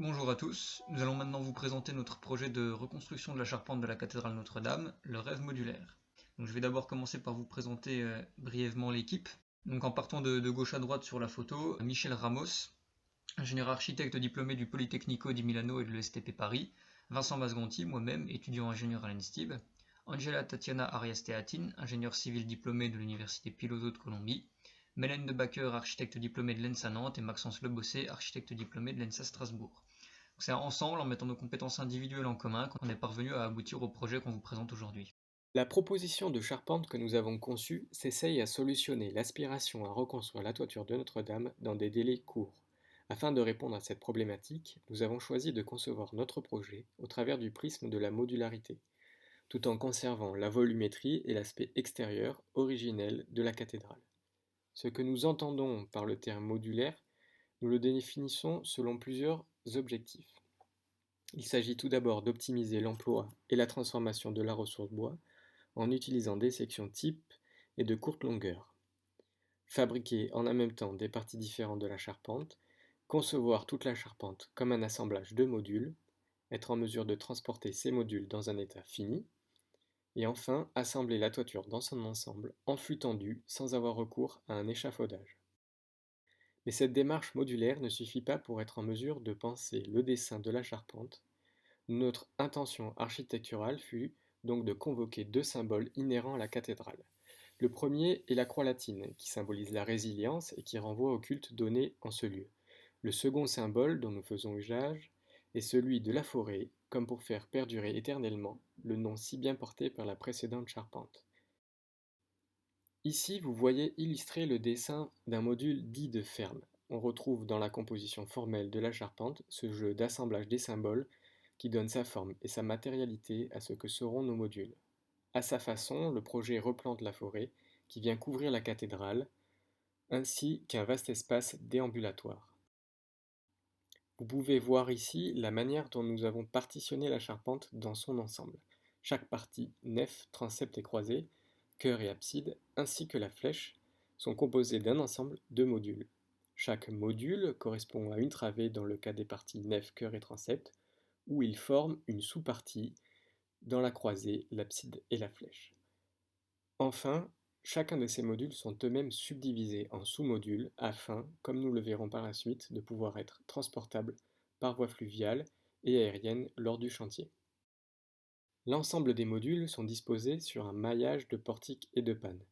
Bonjour à tous, nous allons maintenant vous présenter notre projet de reconstruction de la charpente de la cathédrale Notre-Dame, le rêve modulaire. Donc, je vais d'abord commencer par vous présenter brièvement l'équipe. Donc, en partant de gauche à droite sur la photo, Michel Ramos, ingénieur architecte diplômé du Politecnico di Milano et de l'ESTP Paris, Vincent Masgonti, moi-même, étudiant ingénieur à l'ENSTIB, Angela Tatiana Arias-Teatin, ingénieur civil diplômé de l'Université Piloto de Colombie, Mélène de Backer, architecte diplômé de l'ENSA Nantes et Maxence Lebossé, architecte diplômé de l'ENSA Strasbourg. C'est ensemble, en mettant nos compétences individuelles en commun, qu'on est parvenu à aboutir au projet qu'on vous présente aujourd'hui. La proposition de charpente que nous avons conçue s'essaye à solutionner l'aspiration à reconstruire la toiture de Notre-Dame dans des délais courts. Afin de répondre à cette problématique, nous avons choisi de concevoir notre projet au travers du prisme de la modularité, tout en conservant la volumétrie et l'aspect extérieur originel de la cathédrale. Ce que nous entendons par le terme modulaire, nous le définissons selon plusieurs objectifs. Il s'agit tout d'abord d'optimiser l'emploi et la transformation de la ressource bois en utilisant des sections types et de courte longueur. Fabriquer en un même temps des parties différentes de la charpente, concevoir toute la charpente comme un assemblage de modules, être en mesure de transporter ces modules dans un état fini, et enfin assembler la toiture dans son ensemble en flux tendu sans avoir recours à un échafaudage. Mais cette démarche modulaire ne suffit pas pour être en mesure de penser le dessin de la charpente. Notre intention architecturale fut donc de convoquer deux symboles inhérents à la cathédrale. Le premier est la croix latine, qui symbolise la résilience et qui renvoie au culte donné en ce lieu. Le second symbole dont nous faisons usage est celui de la forêt, comme pour faire perdurer éternellement le nom si bien porté par la précédente charpente. Ici, vous voyez illustrer le dessin d'un module dit de ferme. On retrouve dans la composition formelle de la charpente ce jeu d'assemblage des symboles qui donne sa forme et sa matérialité à ce que seront nos modules. À sa façon, le projet replante la forêt qui vient couvrir la cathédrale, ainsi qu'un vaste espace déambulatoire. Vous pouvez voir ici la manière dont nous avons partitionné la charpente dans son ensemble. Chaque partie, nef, transept et croisée, chœur et abside, ainsi que la flèche, sont composées d'un ensemble de modules. Chaque module correspond à une travée dans le cas des parties nef, chœur et transept, où il forme une sous-partie dans la croisée, l'abside et la flèche. Enfin, chacun de ces modules sont eux-mêmes subdivisés en sous-modules afin, comme nous le verrons par la suite, de pouvoir être transportables par voie fluviale et aérienne lors du chantier. L'ensemble des modules sont disposés sur un maillage de portiques et de pannes.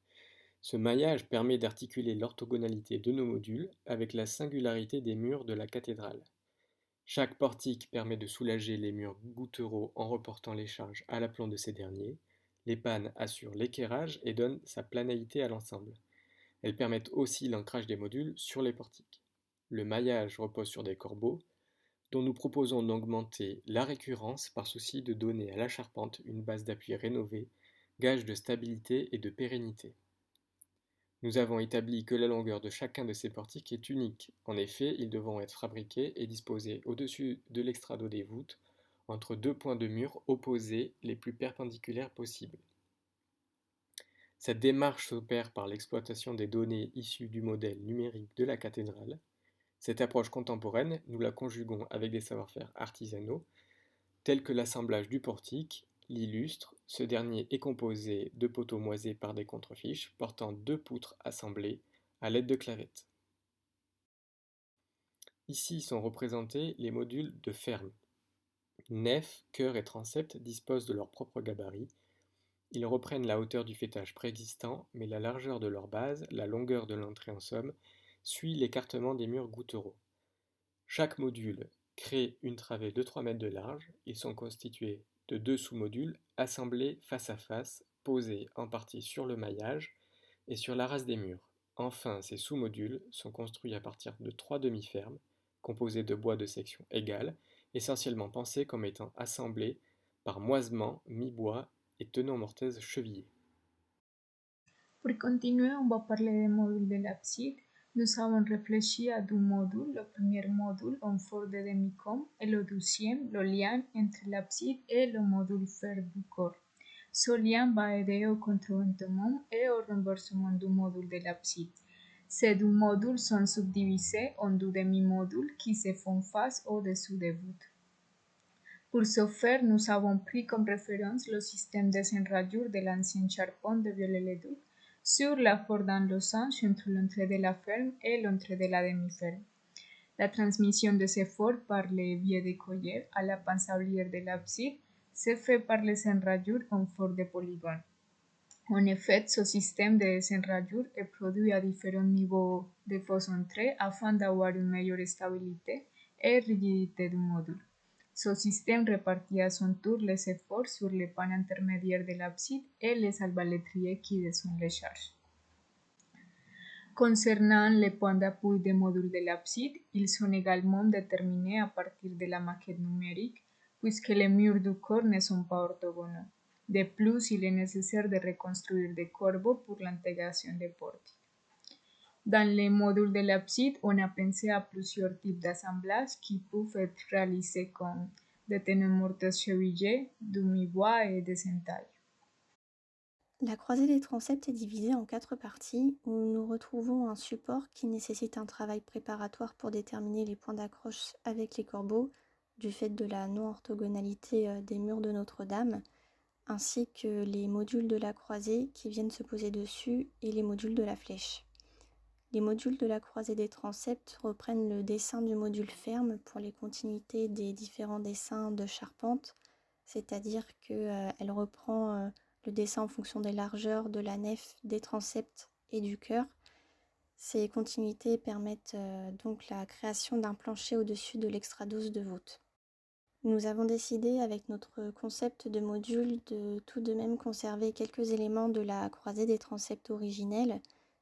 Ce maillage permet d'articuler l'orthogonalité de nos modules avec la singularité des murs de la cathédrale. Chaque portique permet de soulager les murs gouttereaux en reportant les charges à l'aplomb de ces derniers. Les pannes assurent l'équerrage et donnent sa planéité à l'ensemble. Elles permettent aussi l'ancrage des modules sur les portiques. Le maillage repose sur des corbeaux, dont nous proposons d'augmenter la récurrence par souci de donner à la charpente une base d'appui rénovée, gage de stabilité et de pérennité. Nous avons établi que la longueur de chacun de ces portiques est unique. En effet, ils devront être fabriqués et disposés au-dessus de l'extrado des voûtes, entre deux points de mur opposés les plus perpendiculaires possibles. Cette démarche s'opère par l'exploitation des données issues du modèle numérique de la cathédrale. Cette approche contemporaine, nous la conjuguons avec des savoir-faire artisanaux, tels que l'assemblage du portique, l'illustre. Ce dernier est composé de poteaux moisés par des contrefiches portant deux poutres assemblées à l'aide de clavettes. Ici sont représentés les modules de ferme. Nef, chœur et transept disposent de leur propre gabarit. Ils reprennent la hauteur du faîtage préexistant, mais la largeur de leur base, la longueur de l'entrée en somme, suit l'écartement des murs gouttereaux. Chaque module crée une travée de 3 mètres de large. Ils sont constitués de deux sous-modules assemblés face à face, posés en partie sur le maillage et sur la race des murs. Enfin, ces sous-modules sont construits à partir de 3 demi-fermes, composés de bois de section égale, essentiellement pensés comme étant assemblés par moisement, mi-bois et tenons mortaise chevillée. Pour continuer, on va parler des modules de l'abside. Nous avons réfléchi à deux modules. Le premier module, en forme de demi-cône, et le deuxième, le lien entre l'abside et le module fer du corps. Ce lien va aider au contrebandement et au renversement du module de l'abside. Ces deux modules sont subdivisés en deux demi-modules qui se font face au-dessus des voûtes. Pour ce faire, nous avons pris comme référence le système de enrayures de l'ancienne charpente de Viollet-le-Duc sur la forte dans losange entre l'entrée de la ferme et l'entrée de la demi-ferme. La transmission de ces forts par les biais de colliers à la pansablière de l'abside se fait par les enrayures en forts de polygone. En effet, ce système de enrayures est produit à différents niveaux de fausse entrée afin d'avoir une meilleure stabilité et rigidité du module. Ce système répartit à son tour les efforts sur les pans intermédiaires de l'abside et les arbalétriers qui descendent les charges. Concernant les points d'appui des modules de l'abside, ils sont également déterminés à partir de la maquette numérique, puisque les murs du corps ne sont pas orthogonaux. De plus, il est nécessaire de reconstruire des corbeaux pour l'intégration des portiques. Dans les modules de l'abside, on a pensé à plusieurs types d'assemblages qui peuvent être réalisés comme des tenons morteux chevillés, du mi-bois et des entailles. La croisée des transepts est divisée en 4 parties où nous retrouvons un support qui nécessite un travail préparatoire pour déterminer les points d'accroche avec les corbeaux, du fait de la non-orthogonalité des murs de Notre-Dame, ainsi que les modules de la croisée qui viennent se poser dessus et les modules de la flèche. Les modules de la croisée des transepts reprennent le dessin du module ferme pour les continuités des différents dessins de charpente, c'est-à-dire qu'elle reprend le dessin en fonction des largeurs de la nef, des transepts et du chœur. Ces continuités permettent donc la création d'un plancher au-dessus de l'extrados de voûte. Nous avons décidé avec notre concept de module de tout de même conserver quelques éléments de la croisée des transepts originelle,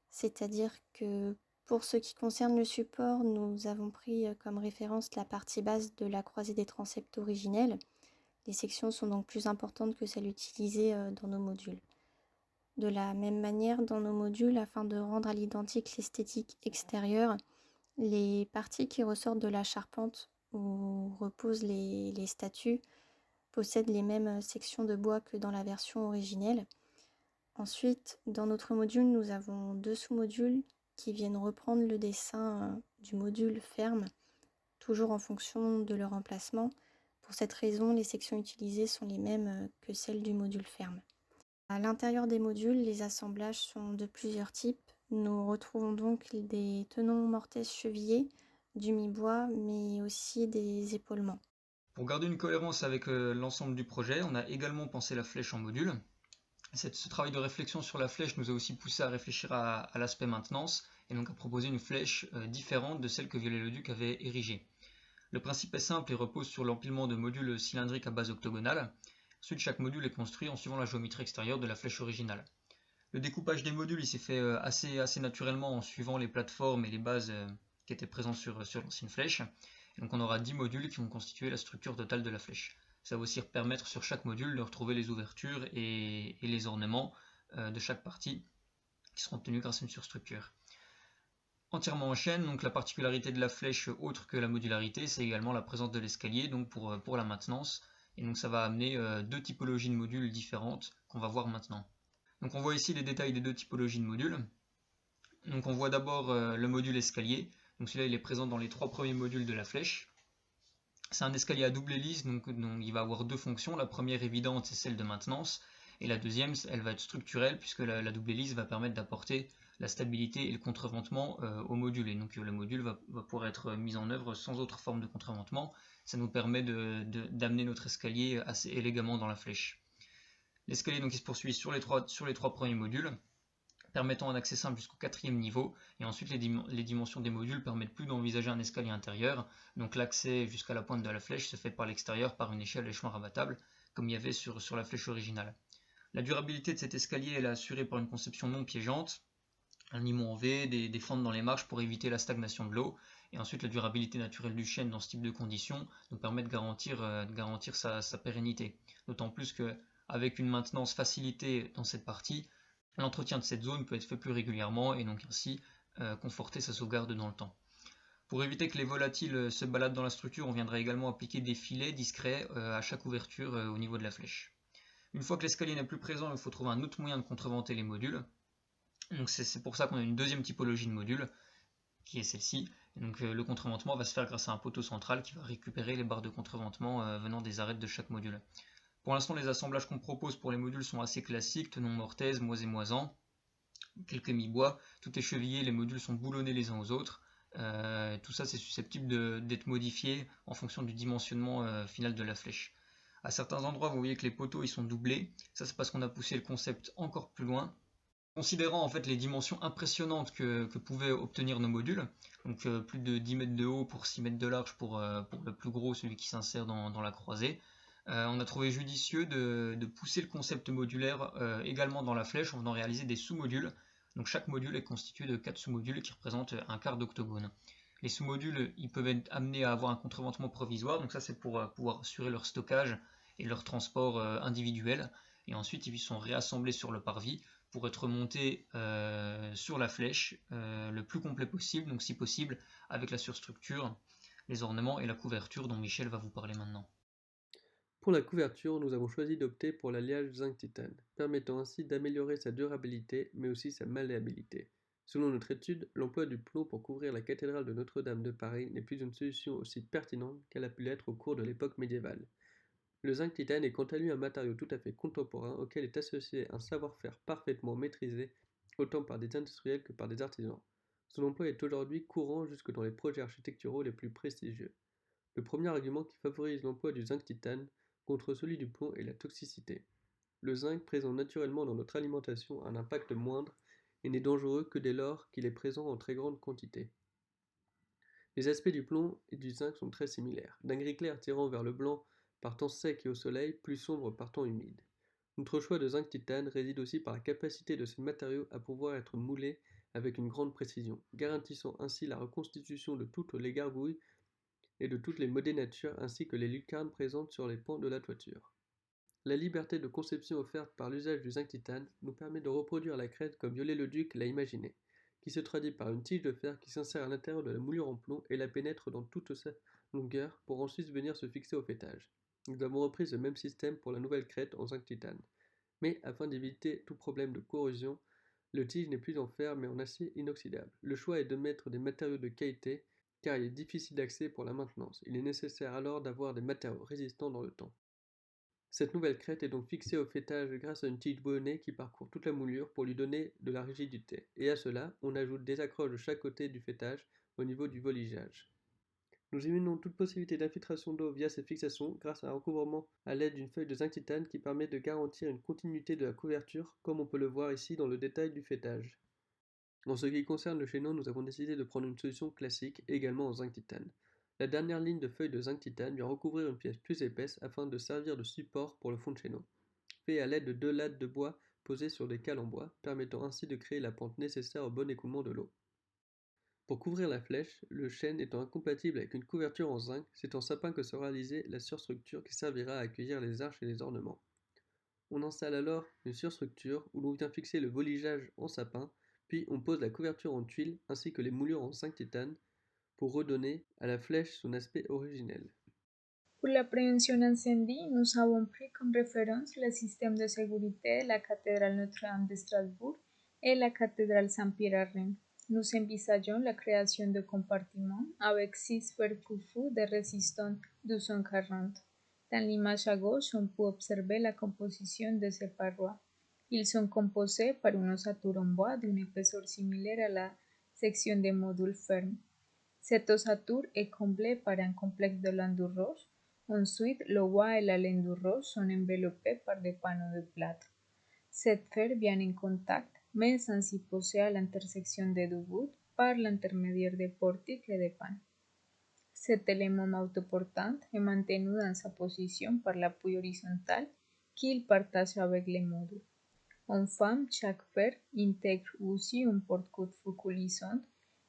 c'est-à-dire que pour ce qui concerne le support, nous avons pris comme référence la partie basse de la croisée des transepts originelle. Les sections sont donc plus importantes que celles utilisées dans nos modules. De la même manière, dans nos modules, afin de rendre à l'identique l'esthétique extérieure, les parties qui ressortent de la charpente où reposent les statues possèdent les mêmes sections de bois que dans la version originelle. Ensuite, dans notre module, nous avons 2 sous-modules qui viennent reprendre le dessin du module ferme, toujours en fonction de leur emplacement. Pour cette raison, les sections utilisées sont les mêmes que celles du module ferme. À l'intérieur des modules, les assemblages sont de plusieurs types. Nous retrouvons donc des tenons mortaises chevillés, du mi-bois, mais aussi des épaulements. Pour garder une cohérence avec l'ensemble du projet, on a également pensé la flèche en module. Ce travail de réflexion sur la flèche nous a aussi poussé à réfléchir à l'aspect maintenance et donc à proposer une flèche différente de celle que Viollet-le-Duc avait érigée. Le principe est simple et repose sur l'empilement de modules cylindriques à base octogonale. Ensuite, chaque module est construit en suivant la géométrie extérieure de la flèche originale. Le découpage des modules s'est fait assez naturellement en suivant les plateformes et les bases qui étaient présentes sur l'ancienne flèche. Et donc on aura 10 modules qui vont constituer la structure totale de la flèche. Ça va aussi permettre sur chaque module de retrouver les ouvertures et les ornements de chaque partie qui seront obtenus grâce à une surstructure. Entièrement en chaîne, donc la particularité de la flèche autre que la modularité, c'est également la présence de l'escalier donc pour la maintenance. Et donc ça va amener 2 typologies de modules différentes qu'on va voir maintenant. Donc on voit ici les détails des 2 typologies de modules. Donc on voit d'abord le module escalier. Donc celui-là il est présent dans les 3 premiers modules de la flèche. C'est un escalier à double hélice, donc il va avoir 2 fonctions. La première évidente, c'est celle de maintenance, et la deuxième, elle va être structurelle, puisque la double hélice va permettre d'apporter la stabilité et le contreventement au module. Et donc le module va pouvoir être mis en œuvre sans autre forme de contreventement. Ça nous permet d'amener notre escalier assez élégamment dans la flèche. L'escalier il se poursuit sur les 3 premiers modules, permettant un accès simple jusqu'au 4e niveau, et ensuite les dimensions des modules permettent plus d'envisager un escalier intérieur, donc l'accès jusqu'à la pointe de la flèche se fait par l'extérieur par une échelle échelon rabattable, comme il y avait sur la flèche originale. La durabilité de cet escalier est assurée par une conception non piégeante, un limon en V, des fentes dans les marches pour éviter la stagnation de l'eau, et ensuite la durabilité naturelle du chêne dans ce type de conditions nous permet de garantir sa pérennité, d'autant plus qu'avec une maintenance facilitée dans cette partie, l'entretien de cette zone peut être fait plus régulièrement et donc ainsi conforter sa sauvegarde dans le temps. Pour éviter que les volatiles se baladent dans la structure, on viendra également appliquer des filets discrets à chaque ouverture au niveau de la flèche. Une fois que l'escalier n'est plus présent, il faut trouver un autre moyen de contreventer les modules. Donc c'est pour ça qu'on a une deuxième typologie de module, qui est celle-ci. Donc le contreventement va se faire grâce à un poteau central qui va récupérer les barres de contreventement venant des arêtes de chaque module. Pour l'instant, les assemblages qu'on propose pour les modules sont assez classiques, tenon mortaise, moise et moisant, quelques mi-bois, tout est chevillé, les modules sont boulonnés les uns aux autres. Tout ça c'est susceptible d'être modifié en fonction du dimensionnement final de la flèche. À certains endroits, vous voyez que les poteaux ils sont doublés. Ça c'est parce qu'on a poussé le concept encore plus loin. Considérant en fait les dimensions impressionnantes que pouvaient obtenir nos modules, donc plus de 10 mètres de haut pour 6 mètres de large pour le plus gros, celui qui s'insère dans la croisée, on a trouvé judicieux de pousser le concept modulaire également dans la flèche en venant réaliser des sous-modules. Donc chaque module est constitué de 4 sous-modules qui représentent un quart d'octogone. Les sous-modules ils peuvent être amenés à avoir un contreventement provisoire, donc ça c'est pour pouvoir assurer leur stockage et leur transport individuel. Et ensuite ils sont réassemblés sur le parvis pour être monté sur la flèche le plus complet possible, donc si possible avec la surstructure, les ornements et la couverture dont Michel va vous parler maintenant. Pour la couverture, nous avons choisi d'opter pour l'alliage zinc-titane, permettant ainsi d'améliorer sa durabilité mais aussi sa malléabilité. Selon notre étude, l'emploi du plomb pour couvrir la cathédrale de Notre-Dame de Paris n'est plus une solution aussi pertinente qu'elle a pu l'être au cours de l'époque médiévale. Le zinc-titane est quant à lui un matériau tout à fait contemporain auquel est associé un savoir-faire parfaitement maîtrisé, autant par des industriels que par des artisans. Son emploi est aujourd'hui courant jusque dans les projets architecturaux les plus prestigieux. Le premier argument qui favorise l'emploi du zinc-titane contre celui du plomb est la toxicité. Le zinc présent naturellement dans notre alimentation a un impact moindre et n'est dangereux que dès lors qu'il est présent en très grande quantité. Les aspects du plomb et du zinc sont très similaires, d'un gris clair tirant vers le blanc par temps sec et au soleil, plus sombre par temps humide. Notre choix de zinc-titane réside aussi par la capacité de ce matériau à pouvoir être moulé avec une grande précision, garantissant ainsi la reconstitution de toutes les gargouilles et de toutes les modénatures ainsi que les lucarnes présentes sur les pans de la toiture. La liberté de conception offerte par l'usage du zinc-titane nous permet de reproduire la crête comme Viollet-le-Duc l'a imaginé, qui se traduit par une tige de fer qui s'insère à l'intérieur de la moulure en plomb et la pénètre dans toute sa longueur pour ensuite venir se fixer au faîtage. Nous avons repris ce même système pour la nouvelle crête en zinc-titane. Mais afin d'éviter tout problème de corrosion, le tige n'est plus en fer mais en acier inoxydable. Le choix est de mettre des matériaux de qualité car il est difficile d'accès pour la maintenance. Il est nécessaire alors d'avoir des matériaux résistants dans le temps. Cette nouvelle crête est donc fixée au faîtage grâce à une tige boulonnée qui parcourt toute la moulure pour lui donner de la rigidité. Et à cela, on ajoute des accroches de chaque côté du faîtage au niveau du voligeage. Nous éliminons toute possibilité d'infiltration d'eau via ces fixations grâce à un recouvrement à l'aide d'une feuille de zinc-titane qui permet de garantir une continuité de la couverture comme on peut le voir ici dans le détail du faîtage. En ce qui concerne le chaînon, nous avons décidé de prendre une solution classique, également en zinc-titane. La dernière ligne de feuilles de zinc-titane vient recouvrir une pièce plus épaisse afin de servir de support pour le fond de chaînon, fait à l'aide de 2 lattes de bois posées sur des cales en bois, permettant ainsi de créer la pente nécessaire au bon écoulement de l'eau. Pour couvrir la flèche, le chêne étant incompatible avec une couverture en zinc, c'est en sapin que sera réalisée la surstructure qui servira à accueillir les arches et les ornements. On installe alors une surstructure où l'on vient fixer le voligeage en sapin, puis on pose la couverture en tuile ainsi que les moulures en zinc-titane pour redonner à la flèche son aspect originel. Pour la prévention incendie, nous avons pris comme référence le système de sécurité de la cathédrale Notre-Dame de Strasbourg et la cathédrale Saint-Pierre à Rennes. Nous envisageons la création de compartiments avec 6 fers couffous de résistance 240. Dans l'image à gauche, on peut observer la composition de ces parois. Ils sont composés par une ossature en bois d'une épaisseur similaire à la section des modules fermes. Cette ossature est comblée par un complexe de linteaux roches. Ensuite, le bois et la laine roche sont enveloppés par des panneaux de plâtre. Cette fer vient en contact, mais sans s'y poser à l'intersection des deux bouts par l'intermédiaire des portiques et des pans. Cet élément autoportant est maintenu dans sa position par l'appui horizontal qu'il partage avec les modules. Enfin, chaque fer intègre aussi une porte foucault lisante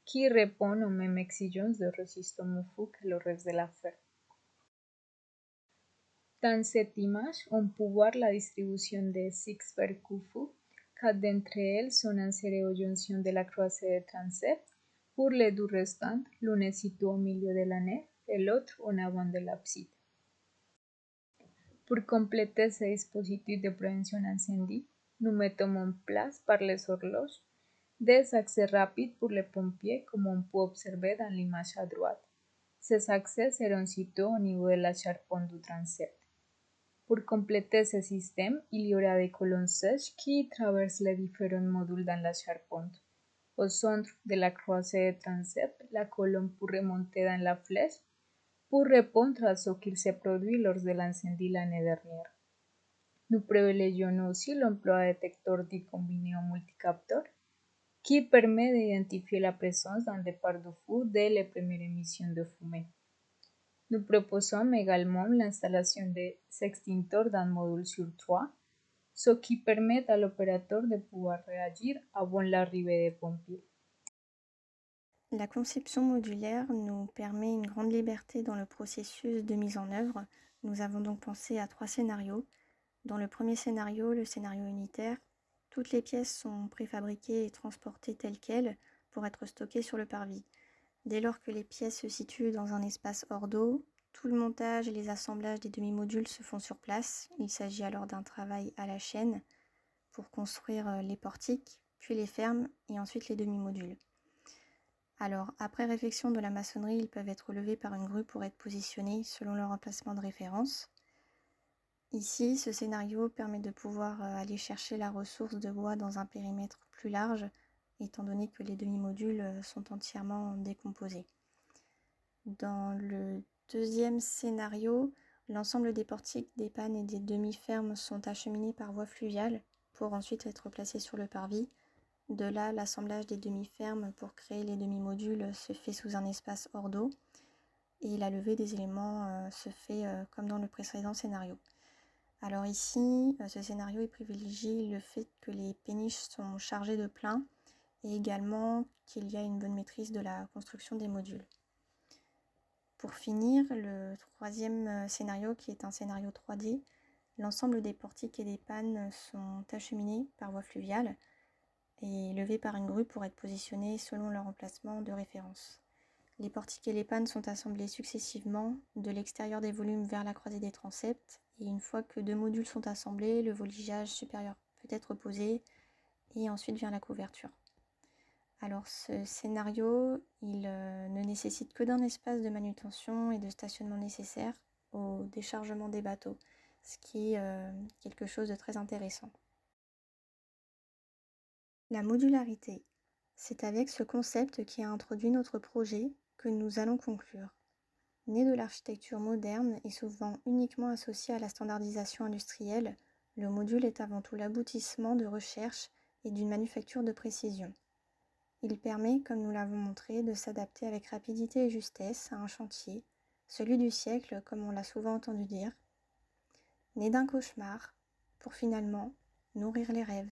qui répond aux mêmes exigences de résistance au fou que le reste de la fer. Dans cette image, on peut voir la distribution des 6 fers couffous. 4 d'entre elles sont insérées aux jonctions de la croisée de transept. Pour les 2 restantes, l'une est située au milieu de la nef et l'autre en avant de l'abside. Pour compléter ce dispositif de prévention incendie, nous mettons en place par les horloges Des accès rapides pour les pompiers, comme on peut observer dans l'image à droite. Ces accès seront situés au niveau de la charpente du transept. Pour compléter ce système, il y aura des colonnes sèches qui traversent les différents modules dans la charpente. Au centre de la croisée de transept, la colonne pourrait monter dans la flèche pour répondre à ce qui s'est produit lors de l'incendie l'année dernière. Nous privilégions aussi l'emploi de détecteurs dits combinés ou multicapteurs qui permet d'identifier la présence d'un départ de feu dès les premières émissions de fumée. Nous proposons également l'installation des extincteurs d'un module sur 3, ce qui permet à l'opérateur de pouvoir réagir avant l'arrivée des pompiers. La conception modulaire nous permet une grande liberté dans le processus de mise en œuvre. Nous avons donc pensé à 3 scénarios. Dans le premier scénario, le scénario unitaire, toutes les pièces sont préfabriquées et transportées telles quelles pour être stockées sur le parvis. Dès lors que les pièces se situent dans un espace hors d'eau, tout le montage et les assemblages des demi-modules se font sur place. Il s'agit alors d'un travail à la chaîne pour construire les portiques, puis les fermes et ensuite les demi-modules. Alors, après réfection de la maçonnerie, ils peuvent être levés par une grue pour être positionnés selon leur emplacement de référence. Ici, ce scénario permet de pouvoir aller chercher la ressource de bois dans un périmètre plus large, étant donné que les demi-modules sont entièrement décomposés. Dans le deuxième scénario, l'ensemble des portiques, des pannes et des demi-fermes sont acheminés par voie fluviale pour ensuite être placés sur le parvis. De là, l'assemblage des demi-fermes pour créer les demi-modules se fait sous un espace hors d'eau et la levée des éléments se fait comme dans le précédent scénario. Alors ici, ce scénario il privilégie le fait que les péniches sont chargées de plein et également qu'il y a une bonne maîtrise de la construction des modules. Pour finir, le troisième scénario qui est un scénario 3D, l'ensemble des portiques et des pannes sont acheminés par voie fluviale et levés par une grue pour être positionnés selon leur emplacement de référence. Les portiques et les pannes sont assemblés successivement de l'extérieur des volumes vers la croisée des transepts et une fois que 2 modules sont assemblés, le voligeage supérieur peut être posé et ensuite vient la couverture. Alors ce scénario, il ne nécessite que d'un espace de manutention et de stationnement nécessaire au déchargement des bateaux, ce qui est quelque chose de très intéressant. La modularité, c'est avec ce concept qui a introduit notre projet que nous allons conclure. Né de l'architecture moderne et souvent uniquement associé à la standardisation industrielle, le module est avant tout l'aboutissement de recherche et d'une manufacture de précision. Il permet, comme nous l'avons montré, de s'adapter avec rapidité et justesse à un chantier, celui du siècle comme on l'a souvent entendu dire, né d'un cauchemar, pour finalement nourrir les rêves.